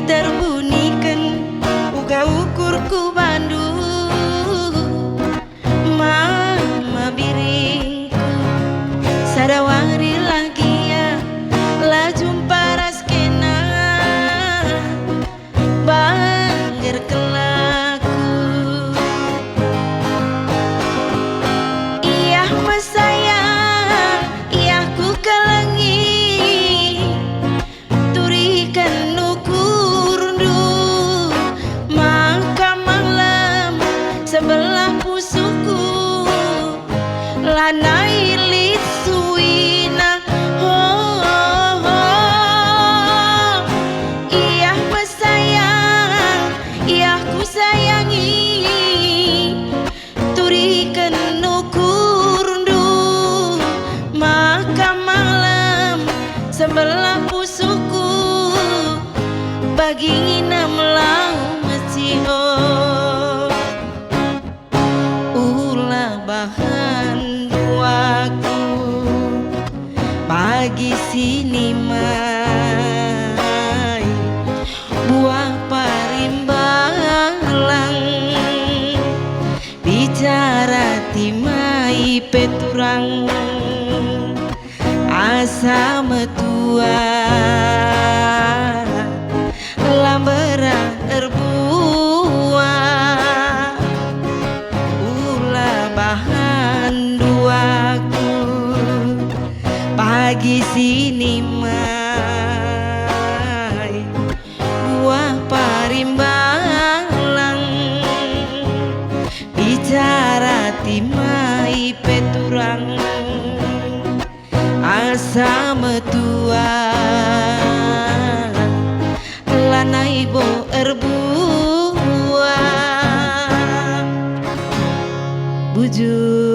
terbunyikan uga ukurku bandu mama biringku sadawari lagi ya la jumpa raskena bangger kelaku iya mas sayang iya ku kelengi turikan nukurundu maka malam sebelah pusuku lanai litsuina oh, oh, oh. Iya mas sayang iya ku sayangi turikan nukurundu maka malam sebelah pusuku bagi melau meciho ulah bahan duaku pagi sini mai buah parimbalang bicara timai peturang asa metua lambera erbuah ulah bahan duaku pagi sini mai buah parimbalang bicara timai peturang asa metua lanai bo erbuah bujur